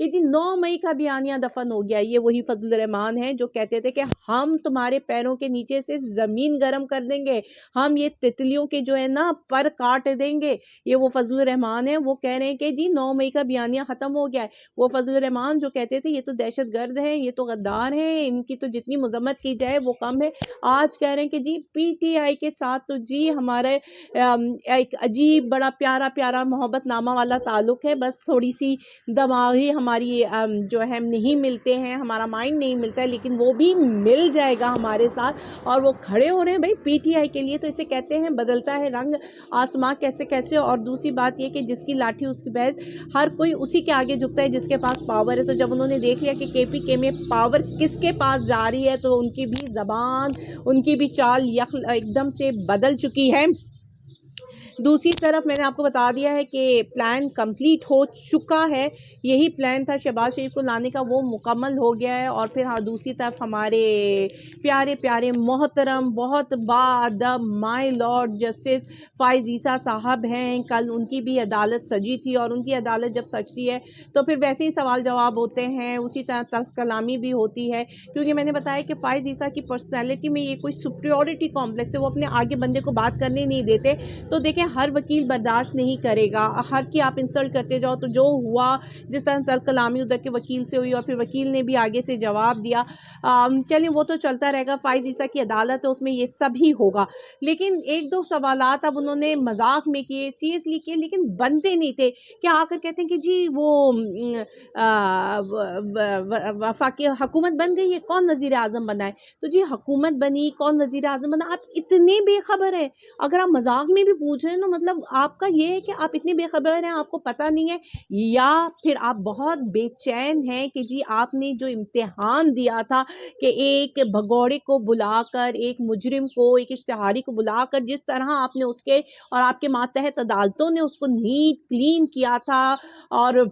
کہ جی 9 مئی کا بیانیہ دفن ہو گیا. یہ وہی فضل الرحمان ہیں جو کہتے تھے کہ ہم تمہارے پیروں کے نیچے سے زمین گرم کر دیں گے, ہم یہ تتلیوں کے جو ہے نا پر کاٹ دیں گے. یہ وہ فضل الرحمان ہیں, وہ کہہ رہے ہیں کہ جی 9 مئی کا بیانیہ ختم ہو گیا ہے. وہ فضل الرحمان جو کہتے تھے یہ تو دہشت گرد ہیں, یہ تو غدار ہیں, ان کی تو جتنی مذمت کی جائے وہ کم ہے. آج کہہ رہے ہیں کہ جی پی ٹی آئی کے ساتھ تو جی ہمارے ایک عجیب بڑا پیارا پیارا محبت نامہ والا تعلق ہے, بس تھوڑی سی دماغی ہماری جو ہے نہیں ملتے ہیں, ہمارا مائنڈ نہیں ملتا ہے, لیکن وہ بھی مل جائے گا ہمارے ساتھ. اور وہ کھڑے ہو رہے ہیں بھائی پی ٹی آئی کے لیے. تو اسے کہتے ہیں بدلتا ہے رنگ آسماں کیسے کیسے. اور دوسری بات یہ کہ جس کی لاٹھی اس کی بحث, ہر کوئی اسی کے آگے جھکتا ہے جس کے پاس پاور ہے. تو جب انہوں نے دیکھ لیا کہ کے پی کے میں پاور کس کے پاس جا رہی ہے, تو ان کی بھی زبان, ان کی بھی چال ایک دم سے بدل چکی ہے. دوسری طرف میں نے آپ کو بتا دیا ہے کہ پلان کمپلیٹ ہو چکا ہے. یہی پلان تھا شہباز شریف کو لانے کا, وہ مکمل ہو گیا ہے. اور پھر دوسری طرف ہمارے پیارے پیارے محترم بہت باادب مائی لارڈ جسٹس فائز عیسیٰ صاحب ہیں. کل ان کی بھی عدالت سجی تھی, اور ان کی عدالت جب سجتی ہے تو پھر ویسے ہی سوال جواب ہوتے ہیں, اسی طرح تلخ کلامی بھی ہوتی ہے. کیونکہ میں نے بتایا کہ فائز عیسیٰ کی پرسنالٹی میں یہ کوئی سپریورٹی کمپلیکس ہے, وہ اپنے آگے بندے کو بات کرنے نہیں دیتے. تو دیکھیں ہر وکیل برداشت نہیں کرے گا, ہر کی آپ انسلٹ کرتے جاؤ. تو جو ہوا جس طرح تلخ کلامی ادھر کے وکیل سے ہوئی, اور پھر وکیل نے بھی آگے سے جواب دیا. چلیں وہ تو چلتا رہے گا, فائز عیسیٰ کی عدالت ہے, اس میں یہ سب ہی ہوگا. لیکن ایک دو سوالات اب انہوں نے مذاق میں کیے, سیریسلی کیے, لیکن بنتے نہیں تھے. کہ آ کر کہتے ہیں کہ جی وہ وفاقی حکومت بن گئی ہے, کون وزیر اعظم بنا ہے. تو جی حکومت بنی, کون وزیر اعظم بنا, آپ اتنے بے خبر ہیں. اگر آپ مذاق میں بھی پوچھ رہے ہیں تو مطلب آپ کا یہ ہے کہ آپ اتنے بے خبر ہیں, آپ کو پتہ نہیں ہے, یا پھر آپ بہت بے چین ہیں کہ جی آپ نے جو امتحان دیا تھا کہ ایک بھگوڑے کو بلا کر, ایک مجرم کو, ایک اشتہاری کو بلا کر, جس طرح آپ نے اس کے اور آپ کے ماتحت عدالتوں نے اس کو نیٹ کلین کیا تھا, اور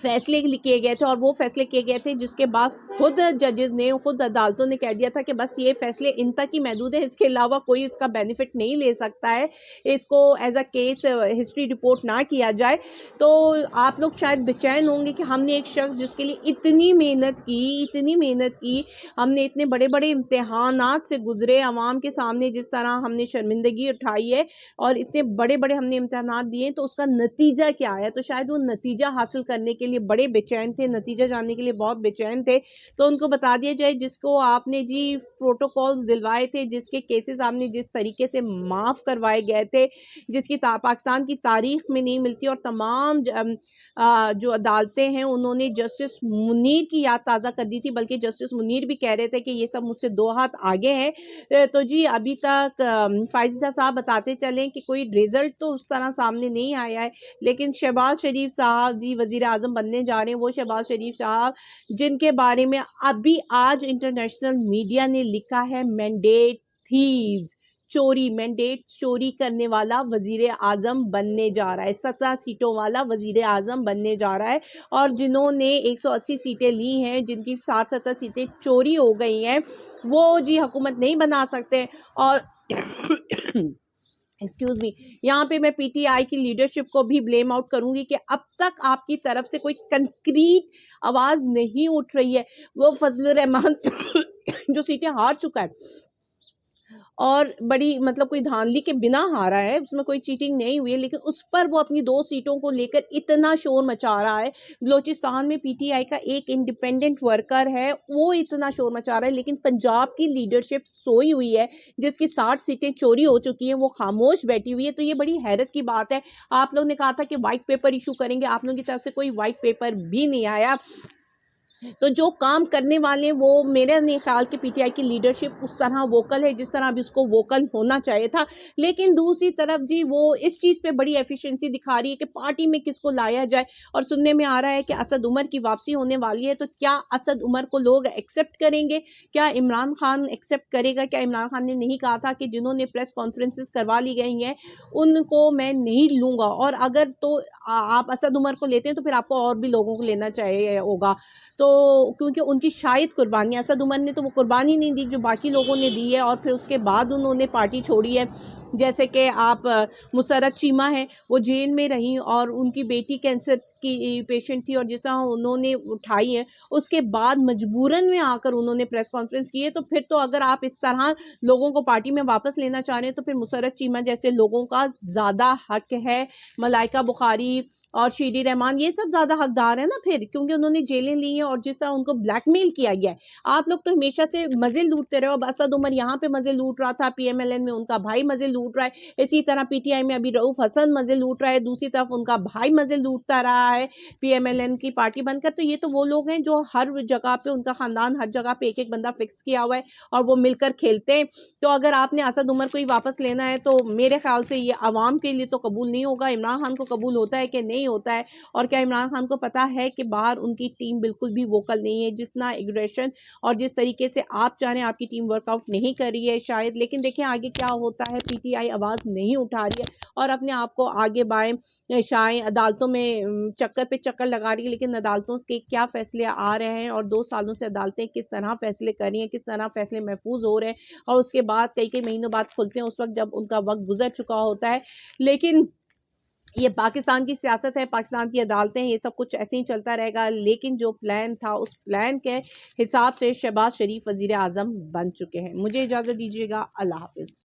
فیصلے کیے گئے تھے, اور وہ فیصلے کیے گئے تھے جس کے بعد خود ججز نے, خود عدالتوں نے کہہ دیا تھا کہ بس یہ فیصلے ان تک ہی محدود ہے, اس کے علاوہ کوئی اس کا بینیفٹ نہیں لے سکتا ہے, اس کو as a case history report نہ کیا جائے. تو آپ لوگ شاید بے چین ہوں گے کہ ہم نے ایک شخص جس کے لیے اتنی محنت کی, ہم نے اتنے بڑے بڑے امتحانات سے گزرے, عوام کے سامنے جس طرح ہم نے شرمندگی اٹھائی ہے, اور اتنے بڑے بڑے ہم نے امتحانات دیے, تو اس کا نتیجہ کیا ہے. تو شاید وہ نتیجہ حاصل کرنے کے لیے بڑے بے چین تھے, نتیجہ جاننے کے لیے بہت بے چین تھے. تو ان کو بتا دیا جائے جس کو آپ نے جی پروٹوکولز دلوائے تھے, جس کے کیسز آپ نے جس طریقے سے معاف کروائے گئے تھے, جس کی پاکستان کی تاریخ میں نہیں ملتی, اور تمام جو عدالتیں ہیں انہوں نے جسٹس منیر کی یاد تازہ کر دی تھی, بلکہ جسٹس منیر بھی کہہ رہے تھے کہ یہ سب مجھ سے 2 ہاتھ آگے ہیں. تو جی ابھی تک فائز عیسیٰ صاحب بتاتے چلیں کہ کوئی ریزلٹ تو اس طرح سامنے نہیں آیا ہے, لیکن شہباز شریف صاحب جی وزیر اعظم بننے جا رہے ہیں. وہ شہباز شریف صاحب جن کے بارے میں ابھی آج انٹرنیشنل میڈیا نے لکھا ہے مینڈیٹ تھیوز, مینڈیٹ چوری کرنے والا وزیر اعظم بننے جا رہا ہے, 17 سیٹوں والا وزیر اعظم بننے جا رہا ہے. اور جنہوں نے 180 سیٹیں لی ہیں, جن کی 60-70 سیٹیں چوری ہو گئی ہیں, وہ جی حکومت نہیں بنا سکتے. اور ایکسکیوز می, یہاں پہ میں پی ٹی آئی کی لیڈرشپ کو بھی بلیم آؤٹ کروں گی کہ اب تک آپ کی طرف سے کوئی کنکریٹ آواز نہیں اٹھ رہی ہے. وہ فضل الرحمان جو سیٹیں ہار چکا ہے, اور بڑی مطلب کوئی دھاندلی کے بنا ہارا ہے, اس میں کوئی چیٹنگ نہیں ہوئی ہے, لیکن اس پر وہ اپنی 2 سیٹوں کو لے کر اتنا شور مچا رہا ہے. بلوچستان میں پی ٹی آئی کا ایک انڈیپینڈنٹ ورکر ہے, وہ اتنا شور مچا رہا ہے, لیکن پنجاب کی لیڈرشپ سوئی ہوئی ہے, جس کی 60 سیٹیں چوری ہو چکی ہیں, وہ خاموش بیٹھی ہوئی ہے. تو یہ بڑی حیرت کی بات ہے. آپ لوگ نے کہا تھا کہ وائٹ پیپر ایشو کریں گے, آپ لوگوں کی طرف سے کوئی وائٹ پیپر بھی نہیں آیا. تو جو کام کرنے والے وہ میرے نہیں خیال کہ پی ٹی آئی کی لیڈرشپ اس طرح ووکل ہے جس طرح اب اس کو ووکل ہونا چاہیے تھا. لیکن دوسری طرف جی وہ اس چیز پہ بڑی ایفیشنسی دکھا رہی ہے کہ پارٹی میں کس کو لایا جائے. اور سننے میں آ رہا ہے کہ اسد عمر کی واپسی ہونے والی ہے, تو کیا اسد عمر کو لوگ ایکسیپٹ کریں گے, کیا عمران خان ایکسیپٹ کرے گا. کیا عمران خان نے نہیں کہا تھا کہ جنہوں نے پریس کانفرنسز کروا لی گئی ہیں ان کو میں نہیں لوں گا, اور اگر تو آپ اسد عمر کو لیتے ہیں تو پھر آپ کو اور بھی لوگوں کو لینا چاہیے ہوگا. تو کیونکہ ان کی شاید قربانی, اسد عمر نے تو وہ قربانی نہیں دی جو باقی لوگوں نے دی ہے, اور پھر اس کے بعد انہوں نے پارٹی چھوڑی ہے. جیسے کہ آپ مسرت چیمہ ہیں، وہ جیل میں رہیں اور ان کی بیٹی کینسر کی پیشنٹ تھی، اور جس طرح انہوں نے اٹھائی ہے اس کے بعد مجبوراً میں آ کر انہوں نے پریس کانفرنس کی ہے. تو پھر تو اگر آپ اس طرح لوگوں کو پارٹی میں واپس لینا چاہ رہے ہیں تو پھر مسرت چیمہ جیسے لوگوں کا زیادہ حق ہے. ملائکہ بخاری اور شیری رحمان یہ سب زیادہ حقدار ہیں نا پھر، کیونکہ انہوں نے جیلیں لی ہیں اور جس طرح ان کو بلیک میل کیا گیا ہے. آپ لوگ تو ہمیشہ سے مزے لوٹتے رہے ہو. اب اسد عمر یہاں پہ مزے لوٹ رہا تھا، پی ایم ایل این میں ان کا بھائی مزے لوٹ رہا ہے، اسی طرح پی ٹی آئی میں ابھی رؤوف حسن مزے لوٹ رہا ہے، دوسری طرف ان کا بھائی مزے لوٹتا رہا ہے پی ایم ایل این کی پارٹی بن کر. تو یہ تو وہ لوگ ہیں جو ہر جگہ پہ، ان کا خاندان ہر جگہ پہ ایک ایک بندہ فکس کیا ہوا ہے اور وہ مل کر کھیلتے ہیں. تو اگر آپ نے اسد عمر کو ہی واپس لینا ہے تو میرے خیال سے یہ عوام کے لیے تو قبول نہیں ہوگا. عمران خان کو قبول ہوتا ہے کہ نہیں ہوتا ہے؟ اور کیا عمران خان کو پتا ہے کہ باہر ان کی ٹیم بالکل بھی ووکل نہیں ہے؟ جتنا ایگریشن اور جس طریقے سے آپ چاہ رہے ہیں آپ کی ٹیم ورک آؤٹ نہیں کر رہی ہے شاید، لیکن دیکھیں آگے کیا ہوتا ہے. پی ٹی آئی آواز نہیں اٹھا رہی ہے اور اپنے آپ کو آگے بائیں شائیں عدالتوں میں چکر پہ چکر لگا رہی ہے، لیکن عدالتوں کے کیا فیصلے آ رہے ہیں اور 2 سالوں سے عدالتیں کس طرح فیصلے کر رہی ہیں، کس طرح فیصلے محفوظ ہو رہے ہیں اور اس کے بعد کئی مہینوں بعد کھلتے ہیں اس وقت جب ان کا وقت گزر چکا ہوتا ہے. لیکن یہ پاکستان کی سیاست ہے، پاکستان کی عدالتیں، یہ سب کچھ ایسے ہی چلتا رہے گا. لیکن جو پلان تھا اس پلان کے حساب سے شہباز شریف وزیر اعظم بن چکے ہیں. مجھے اجازت دیجیے گا. اللہ حافظ.